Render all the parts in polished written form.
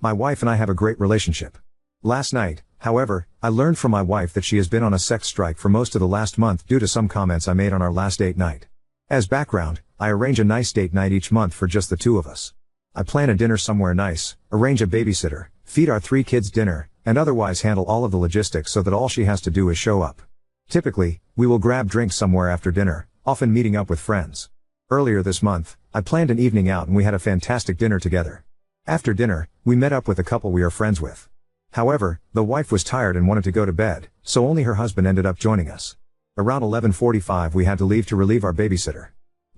My wife and I have a great relationship. Last night, however, I learned from my wife that she has been on a sex strike for most of the last month due to some comments I made on our last date night. As background, I arrange a nice date night each month for just the two of us. I plan a dinner somewhere nice, arrange a babysitter, feed our 3 kids dinner, and otherwise handle all of the logistics so that all she has to do is show up. Typically, we will grab drinks somewhere after dinner, often meeting up with friends. Earlier this month, I planned an evening out and we had a fantastic dinner together. After dinner, we met up with a couple we are friends with. However, the wife was tired and wanted to go to bed, so only her husband ended up joining us. Around 11:45 we had to leave to relieve our babysitter.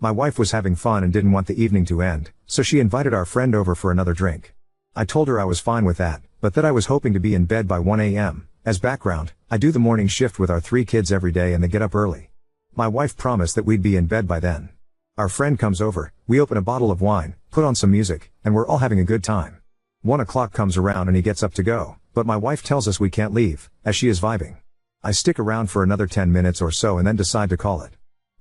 My wife was having fun and didn't want the evening to end, so she invited our friend over for another drink. I told her I was fine with that, but that I was hoping to be in bed by 1 a.m. As background, I do the morning shift with our 3 kids every day and they get up early. My wife promised that we'd be in bed by then. Our friend comes over, we open a bottle of wine, put on some music, and we're all having a good time. 1 o'clock comes around and he gets up to go, but my wife tells us we can't leave, as she is vibing. I stick around for another 10 minutes or so and then decide to call it.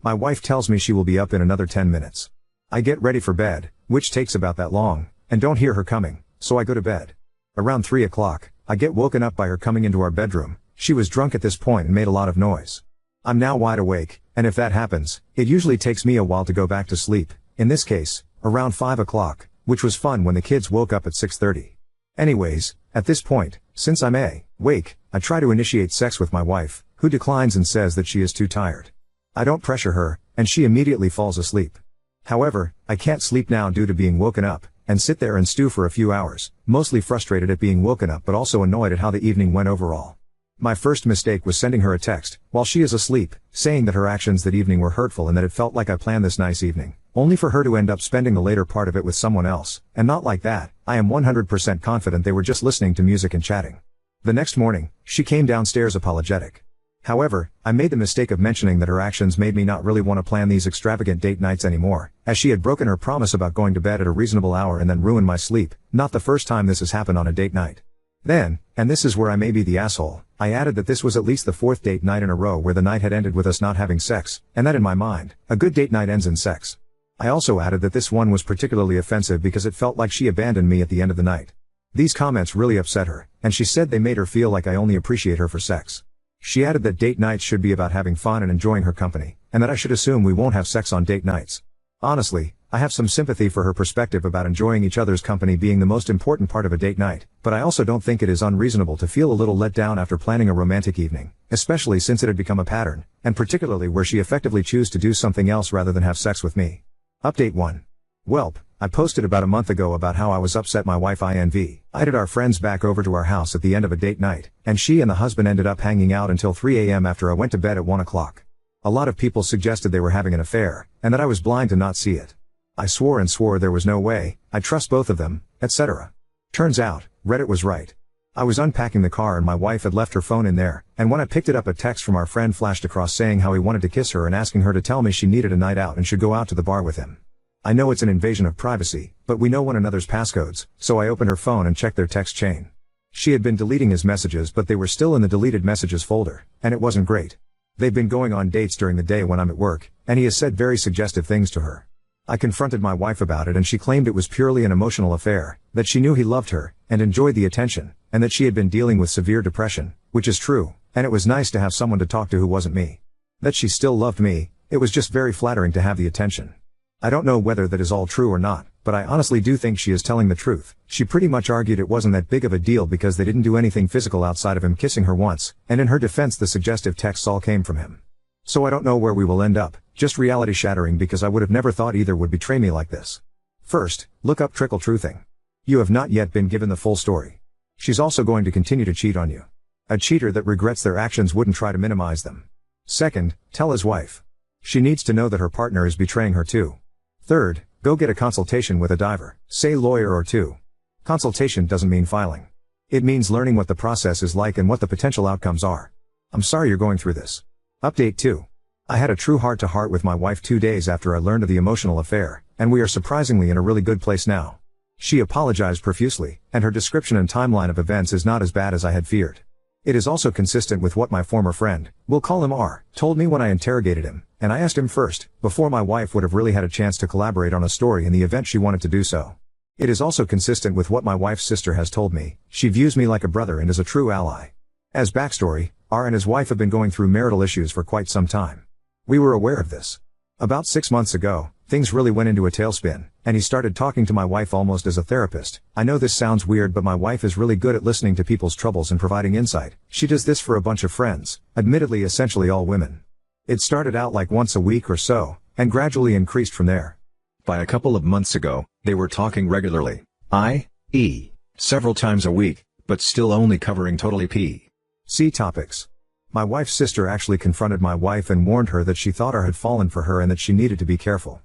My wife tells me she will be up in another 10 minutes. I get ready for bed, which takes about that long, and don't hear her coming, so I go to bed. Around 3 o'clock, I get woken up by her coming into our bedroom. She was drunk at this point and made a lot of noise. I'm now wide awake, and if that happens, it usually takes me a while to go back to sleep, in this case, around 5 o'clock, which was fun when the kids woke up at 6:30. Anyways, at this point, since I'm awake, I try to initiate sex with my wife, who declines and says that she is too tired. I don't pressure her, and she immediately falls asleep. However, I can't sleep now due to being woken up, and sit there and stew for a few hours, mostly frustrated at being woken up but also annoyed at how the evening went overall. My first mistake was sending her a text, while she is asleep, saying that her actions that evening were hurtful and that it felt like I planned this nice evening, only for her to end up spending the later part of it with someone else, and not like that. I am 100% confident they were just listening to music and chatting. The next morning, she came downstairs apologetic. However, I made the mistake of mentioning that her actions made me not really want to plan these extravagant date nights anymore, as she had broken her promise about going to bed at a reasonable hour and then ruined my sleep. Not the first time this has happened on a date night. Then, and this is where I may be the asshole, I added that this was at least the 4th date night in a row where the night had ended with us not having sex, and that in my mind, a good date night ends in sex. I also added that this one was particularly offensive because it felt like she abandoned me at the end of the night. These comments really upset her, and she said they made her feel like I only appreciate her for sex. She added that date nights should be about having fun and enjoying her company, and that I should assume we won't have sex on date nights. Honestly, I have some sympathy for her perspective about enjoying each other's company being the most important part of a date night, but I also don't think it is unreasonable to feel a little let down after planning a romantic evening, especially since it had become a pattern, and particularly where she effectively chose to do something else rather than have sex with me. Update 1. Welp, I posted about a month ago about how I was upset my wife invited our friends back over to our house at the end of a date night, and she and the husband ended up hanging out until 3 a.m. after I went to bed at 1 o'clock. A lot of people suggested they were having an affair, and that I was blind to not see it. I swore and swore there was no way, I trust both of them, etc. Turns out, Reddit was right. I was unpacking the car and my wife had left her phone in there, and when I picked it up a text from our friend flashed across saying how he wanted to kiss her and asking her to tell me she needed a night out and should go out to the bar with him. I know it's an invasion of privacy, but we know one another's passcodes, so I opened her phone and checked their text chain. She had been deleting his messages but they were still in the deleted messages folder, and it wasn't great. They've been going on dates during the day when I'm at work, and he has said very suggestive things to her. I confronted my wife about it and she claimed it was purely an emotional affair, that she knew he loved her, and enjoyed the attention, and that she had been dealing with severe depression, which is true, and it was nice to have someone to talk to who wasn't me. That she still loved me, it was just very flattering to have the attention. I don't know whether that is all true or not, but I honestly do think she is telling the truth. She pretty much argued it wasn't that big of a deal because they didn't do anything physical outside of him kissing her once, and in her defense the suggestive texts all came from him. So I don't know where we will end up, just reality shattering because I would have never thought either would betray me like this. First, look up Trickle Truthing. You have not yet been given the full story. She's also going to continue to cheat on you. A cheater that regrets their actions wouldn't try to minimize them. Second, tell his wife. She needs to know that her partner is betraying her too. Third, go get a consultation with a diver, say lawyer or two. Consultation doesn't mean filing. It means learning what the process is like and what the potential outcomes are. I'm sorry you're going through this. Update 2. I had a true heart-to-heart with my wife 2 days after I learned of the emotional affair, and we are surprisingly in a really good place now. She apologized profusely, and her description and timeline of events is not as bad as I had feared. It is also consistent with what my former friend, we'll call him R, told me when I interrogated him, and I asked him first, before my wife would have really had a chance to collaborate on a story in the event she wanted to do so. It is also consistent with what my wife's sister has told me. She views me like a brother and is a true ally. As backstory, R and his wife have been going through marital issues for quite some time. We were aware of this. About 6 months ago, things really went into a tailspin, and he started talking to my wife almost as a therapist. I know this sounds weird, but my wife is really good at listening to people's troubles and providing insight. She does this for a bunch of friends, admittedly essentially all women. It started out like once a week or so, and gradually increased from there. By a couple of months ago, they were talking regularly, i.e., several times a week, but still only covering totally P.C. topics. My wife's sister actually confronted my wife and warned her that she thought R had fallen for her and that she needed to be careful.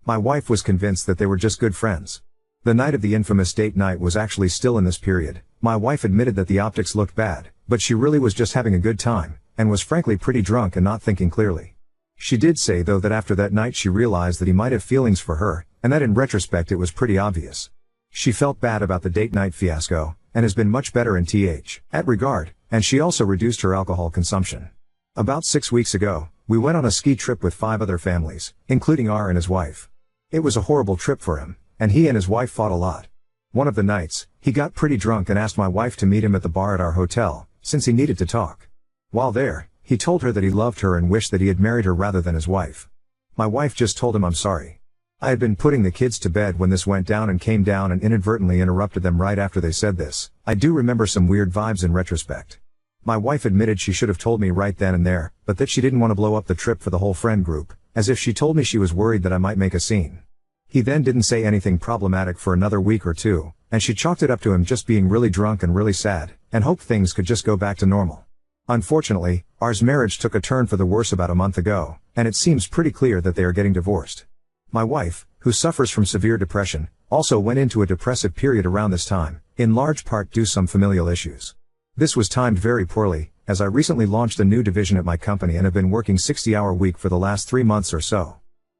My wife was convinced that they were just good friends. The night of the infamous date night was actually still in this period. My wife admitted that the optics looked bad, but she really was just having a good time, and was frankly pretty drunk and not thinking clearly. She did say though that after that night she realized that he might have feelings for her, and that in retrospect it was pretty obvious. She felt bad about the date night fiasco, and has been much better in that regard, and she also reduced her alcohol consumption. About 6 weeks ago, we went on a ski trip with 5 other families, including R and his wife. It was a horrible trip for him, and he and his wife fought a lot. One of the nights, he got pretty drunk and asked my wife to meet him at the bar at our hotel, since he needed to talk. While there, he told her that he loved her and wished that he had married her rather than his wife. My wife just told him I'm sorry. I had been putting the kids to bed when this went down and came down and inadvertently interrupted them right after they said this. I do remember some weird vibes in retrospect. My wife admitted she should have told me right then and there, but that she didn't want to blow up the trip for the whole friend group, as if she told me she was worried that I might make a scene. He then didn't say anything problematic for another week or two, and she chalked it up to him just being really drunk and really sad, and hoped things could just go back to normal. Unfortunately, R's marriage took a turn for the worse about a month ago, and it seems pretty clear that they are getting divorced. My wife, who suffers from severe depression, also went into a depressive period around this time, in large part due to some familial issues. This was timed very poorly, as I recently launched a new division at my company and have been working 60-hour week for the last 3 months or so.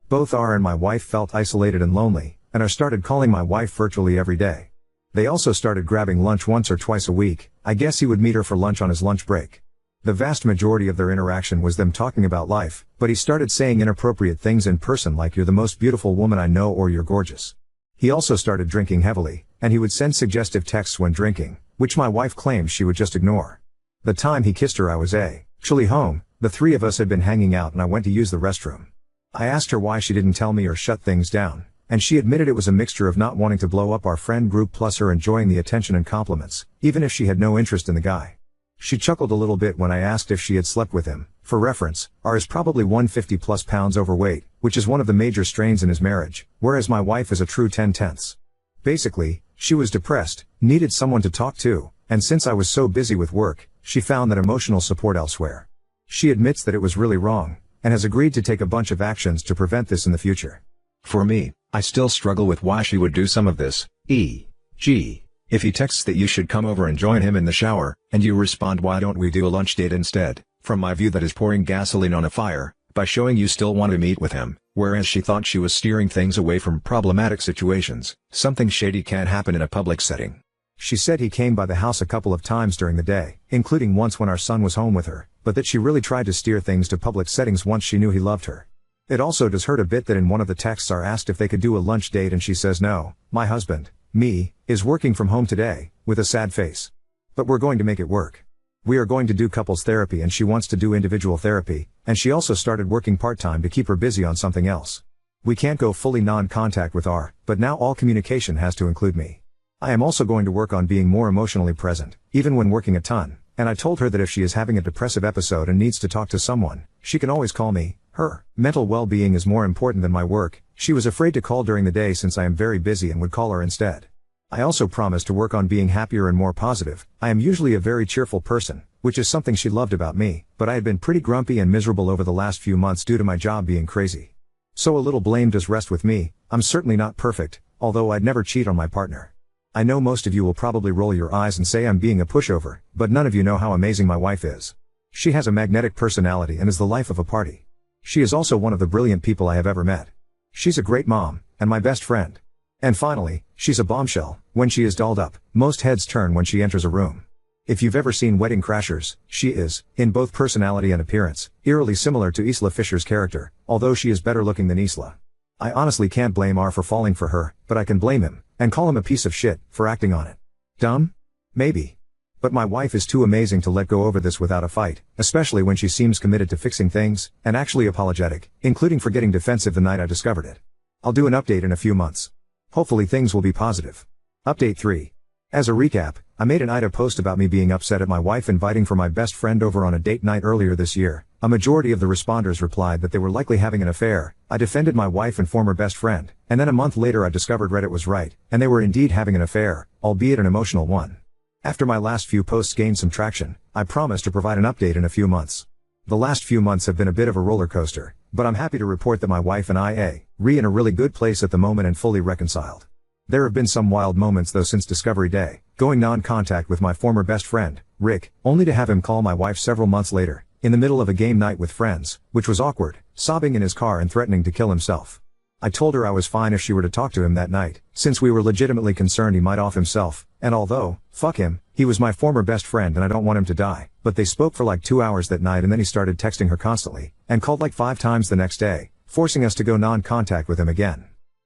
Both R and my wife felt isolated and lonely, and R started calling my wife virtually every day. They also started grabbing lunch once or twice a week. I guess he would meet her for lunch on his lunch break. The vast majority of their interaction was them talking about life, but he started saying inappropriate things in person like "you're the most beautiful woman I know" or "you're gorgeous." He also started drinking heavily, and he would send suggestive texts when drinking, which my wife claims she would just ignore. The time he kissed her I was actually home. The 3 of us had been hanging out and I went to use the restroom. I asked her why she didn't tell me or shut things down, and she admitted it was a mixture of not wanting to blow up our friend group plus her enjoying the attention and compliments, even if she had no interest in the guy. She chuckled a little bit when I asked if she had slept with him. For reference, R is probably 150 plus pounds overweight, which is one of the major strains in his marriage, whereas my wife is a true 10/10. Basically, she was depressed, needed someone to talk to, and since I was so busy with work, she found that emotional support elsewhere. She admits that it was really wrong, and has agreed to take a bunch of actions to prevent this in the future. For me, I still struggle with why she would do some of this, e.g. if he texts that you should come over and join him in the shower, and you respond "why don't we do a lunch date instead?" From my view that is pouring gasoline on a fire, by showing you still want to meet with him, whereas she thought she was steering things away from problematic situations. Something shady can't happen in a public setting. She said he came by the house a couple of times during the day, including once when our son was home with her, but that she really tried to steer things to public settings once she knew he loved her. It also does hurt a bit that in one of the texts are asked if they could do a lunch date and she says no, my husband, me, is working from home today, with a sad face. But we're going to make it work. We are going to do couples therapy and she wants to do individual therapy, and she also started working part-time to keep her busy on something else. We can't go fully non-contact with R, but now all communication has to include me. I am also going to work on being more emotionally present, even when working a ton, and I told her that if she is having a depressive episode and needs to talk to someone, she can always call me. Her mental well-being is more important than my work. She was afraid to call during the day since I am very busy and would call her instead. I also promised to work on being happier and more positive. I am usually a very cheerful person, which is something she loved about me, but I had been pretty grumpy and miserable over the last few months due to my job being crazy. So a little blame does rest with me. I'm certainly not perfect, although I'd never cheat on my partner. I know most of you will probably roll your eyes and say I'm being a pushover, but none of you know how amazing my wife is. She has a magnetic personality and is the life of a party. She is also one of the brilliant people I have ever met. She's a great mom, and my best friend. And finally, she's a bombshell. When she is dolled up, most heads turn when she enters a room. If you've ever seen Wedding Crashers, she is, in both personality and appearance, eerily similar to Isla Fisher's character, although she is better looking than Isla. I honestly can't blame R for falling for her, but I can blame him, and call him a piece of shit, for acting on it. Dumb? Maybe. But my wife is too amazing to let go over this without a fight, especially when she seems committed to fixing things, and actually apologetic, including for getting defensive the night I discovered it. I'll do an update in a few months. Hopefully things will be positive. Update 3. As a recap, I made an IDA post about me being upset at my wife inviting for my best friend over on a date night earlier this year. A majority of the responders replied that they were likely having an affair. I defended my wife and former best friend, and then a month later I discovered Reddit was right, and they were indeed having an affair, albeit an emotional one. After my last few posts gained some traction, I promised to provide an update in a few months. The last few months have been a bit of a roller coaster, but I'm happy to report that my wife and I are in a really good place at the moment and fully reconciled. There have been some wild moments though since Discovery Day, going non-contact with my former best friend, Rick, only to have him call my wife several months later, in the middle of a game night with friends, which was awkward, sobbing in his car and threatening to kill himself. I told her I was fine if she were to talk to him that night, since we were legitimately concerned he might off himself, and although, fuck him, he was my former best friend and I don't want him to die, but they spoke for like 2 hours that night and then he started texting her constantly, and called like 5 times the next day, forcing us to go non-contact with him again.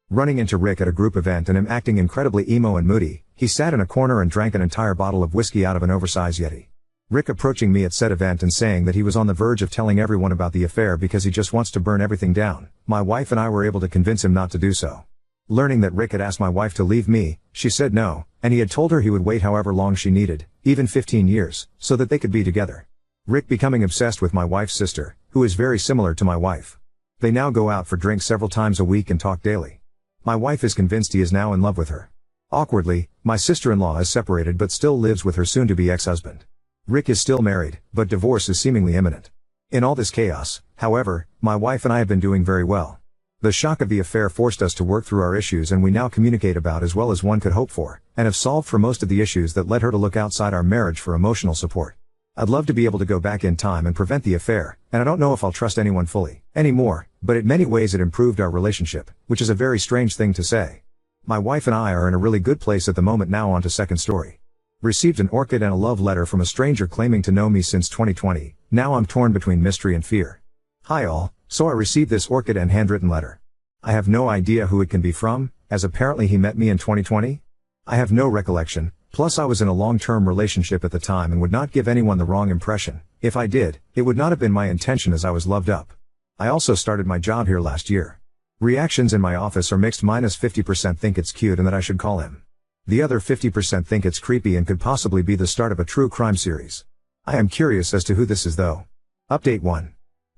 Running into Rick at a group event and him acting incredibly emo and moody, he sat in a corner and drank an entire bottle of whiskey out of an oversized Yeti. Rick approaching me at said event and saying that he was on the verge of telling everyone about the affair because he just wants to burn everything down. My wife and I were able to convince him not to do so. Learning that Rick had asked my wife to leave me, she said no, and he had told her he would wait however long she needed, even 15 years, so that they could be together. Rick becoming obsessed with my wife's sister, who is very similar to my wife. They now go out for drinks several times a week and talk daily. My wife is convinced he is now in love with her. Awkwardly, my sister-in-law is separated but still lives with her soon-to-be ex-husband. Rick is still married, but divorce is seemingly imminent. In all this chaos, however, my wife and I have been doing very well. The shock of the affair forced us to work through our issues and we now communicate about as well as one could hope for, and have solved for most of the issues that led her to look outside our marriage for emotional support. I'd love to be able to go back in time and prevent the affair, and I don't know if I'll trust anyone fully, anymore, but in many ways it improved our relationship, which is a very strange thing to say. My wife and I are in a really good place at the moment. Now on to second story. Received an orchid and a love letter from a stranger claiming to know me since 2020, now I'm torn between mystery and fear. Hi all, so I received this orchid and handwritten letter. I have no idea who it can be from, as apparently he met me in 2020? I have no recollection. Plus I was in a long-term relationship at the time and would not give anyone the wrong impression. If I did, it would not have been my intention as I was loved up. I also started my job here last year. Reactions in my office are mixed. -50% think it's cute and that I should call him. The other 50% think it's creepy and could possibly be the start of a true crime series. I am curious as to who this is though. Update 1.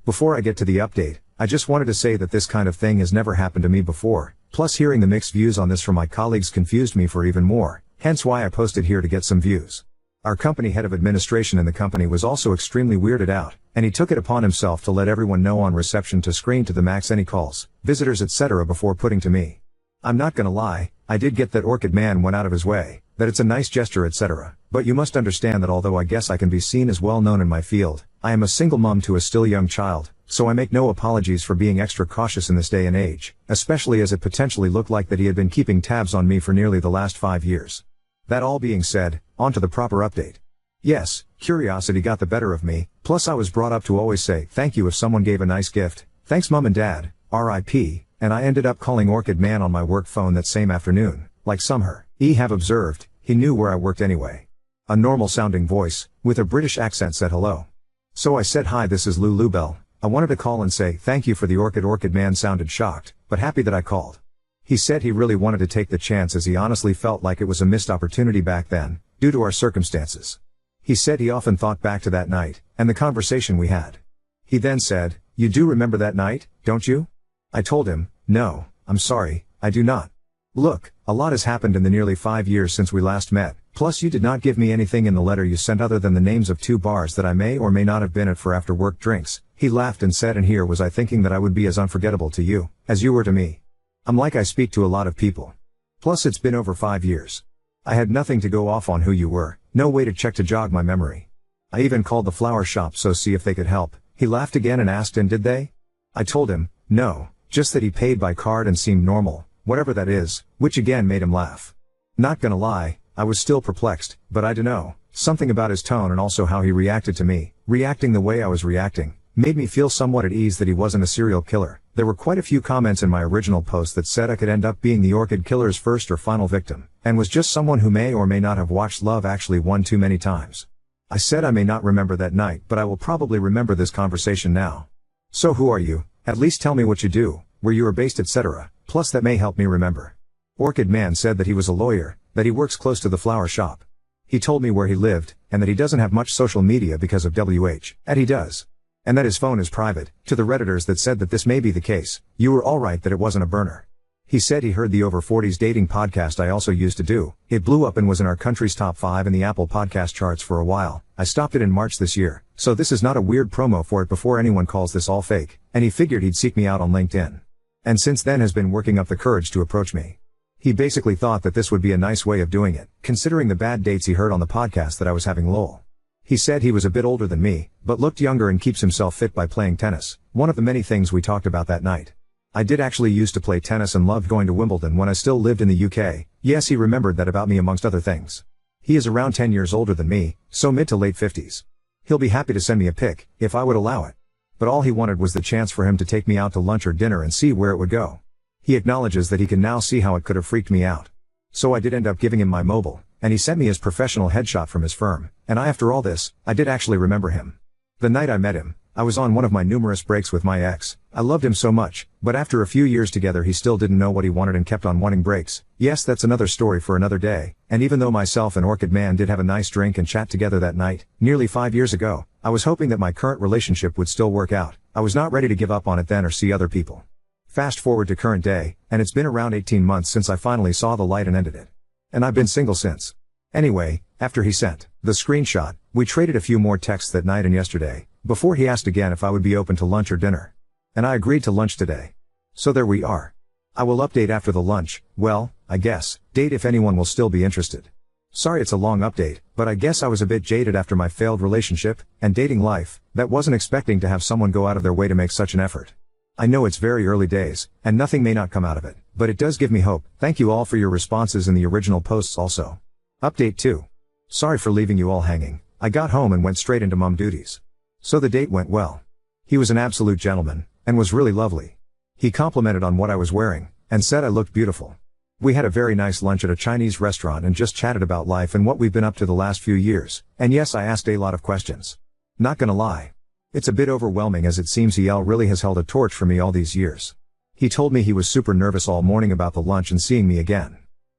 Before I get to the update, I just wanted to say that this kind of thing has never happened to me before, plus hearing the mixed views on this from my colleagues confused me for even more. Hence why I posted here to get some views. Our company head of administration in the company was also extremely weirded out, and he took it upon himself to let everyone know on reception to screen to the max any calls, visitors etc. before putting to me. I'm not gonna lie, I did get that Orchid Man went out of his way, that it's a nice gesture etc. But you must understand that although I guess I can be seen as well known in my field, I am a single mom to a still young child, so I make no apologies for being extra cautious in this day and age, especially as it potentially looked like that he had been keeping tabs on me for nearly the last 5 years. That all being said, on to the proper update. Yes, curiosity got the better of me, plus I was brought up to always say thank you if someone gave a nice gift, thanks mom and dad, RIP, and I ended up calling Orchid Man on my work phone that same afternoon, like some have observed, he knew where I worked anyway. A normal sounding voice, with a British accent said hello. So I said hi, this is Lulu Bell, I wanted to call and say thank you for the orchid. Orchid Man sounded shocked, but happy that I called. He said he really wanted to take the chance as he honestly felt like it was a missed opportunity back then, due to our circumstances. He said he often thought back to that night, and the conversation we had. He then said, "You do remember that night, don't you?" I told him, "No, I'm sorry, I do not. Look, a lot has happened in the nearly 5 years since we last met, plus you did not give me anything in the letter you sent other than the names of 2 bars that I may or may not have been at for after work drinks." He laughed and said, "And here was I thinking that I would be as unforgettable to you, as you were to me. I'm like I speak to a lot of people. Plus it's been over 5 years. I had nothing to go off on who you were, no way to check to jog my memory. I even called the flower shop so see if they could help." He laughed again and asked, "And did they?" I told him, "No, just that he paid by card and seemed normal, whatever that is," which again made him laugh. Not gonna lie, I was still perplexed, but I dunno, something about his tone and also how he reacted to me, reacting the way I was reacting, made me feel somewhat at ease that he wasn't a serial killer, there were quite a few comments in my original post that said I could end up being the Orchid Killer's first or final victim, and was just someone who may or may not have watched Love Actually one too many times. I said I may not remember that night, but I will probably remember this conversation now. So who are you? At least tell me what you do, where you are based, etc. Plus that may help me remember. Orchid Man said that he was a lawyer, that he works close to the flower shop. He told me where he lived, and that he doesn't have much social media because of WH, and he does. And that his phone is private. To the Redditors that said that this may be the case, you were alright that it wasn't a burner. He said he heard the Over 40s dating podcast I also used to do. It blew up and was in our country's top 5 in the Apple podcast charts for a while. I stopped it in March this year, so this is not a weird promo for it before anyone calls this all fake, and he figured he'd seek me out on LinkedIn. And since then has been working up the courage to approach me. He basically thought that this would be a nice way of doing it, considering the bad dates he heard on the podcast that I was having lol. He said he was a bit older than me, but looked younger and keeps himself fit by playing tennis, one of the many things we talked about that night. I did actually used to play tennis and loved going to Wimbledon when I still lived in the UK. Yes, he remembered that about me amongst other things. He is around 10 years older than me, so mid to late 50s. He'll be happy to send me a pic, if I would allow it. But all he wanted was the chance for him to take me out to lunch or dinner and see where it would go. He acknowledges that he can now see how it could have freaked me out. So I did end up giving him my mobile, and he sent me his professional headshot from his firm, and after all this, I did actually remember him. The night I met him, I was on one of my numerous breaks with my ex. I loved him so much, but after a few years together he still didn't know what he wanted and kept on wanting breaks. Yes, that's another story for another day, and even though myself and Orchid Man did have a nice drink and chat together that night, nearly 5 years ago, I was hoping that my current relationship would still work out. I was not ready to give up on it then or see other people. Fast forward to current day, and it's been around 18 months since I finally saw the light and ended it. And I've been single since. Anyway, after he sent the screenshot, we traded a few more texts that night and yesterday, before he asked again if I would be open to lunch or dinner. And I agreed to lunch today. So there we are. I will update after the lunch, well, I guess, date if anyone will still be interested. Sorry it's a long update, but I guess I was a bit jaded after my failed relationship, and dating life, that wasn't expecting to have someone go out of their way to make such an effort. I know it's very early days, and nothing may not come out of it, but it does give me hope. Thank you all for your responses in the original posts also. Update 2. Sorry for leaving you all hanging. I got home and went straight into mom duties. So the date went well. He was an absolute gentleman, and was really lovely. He complimented on what I was wearing, and said I looked beautiful. We had a very nice lunch at a Chinese restaurant and just chatted about life and what we've been up to the last few years, and yes, I asked a lot of questions. Not gonna lie. It's a bit overwhelming as it seems EL really has held a torch for me all these years. He told me he was super nervous all morning about the lunch and seeing me again.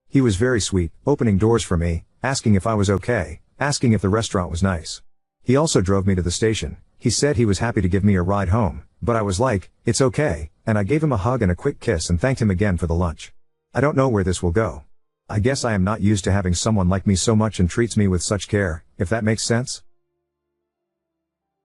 He was very sweet, opening doors for me, asking if I was okay, asking if the restaurant was nice. He also drove me to the station. He said he was happy to give me a ride home, but I was like, it's okay, and I gave him a hug and a quick kiss and thanked him again for the lunch. I don't know where this will go. I guess I am not used to having someone like me so much and treats me with such care, if that makes sense.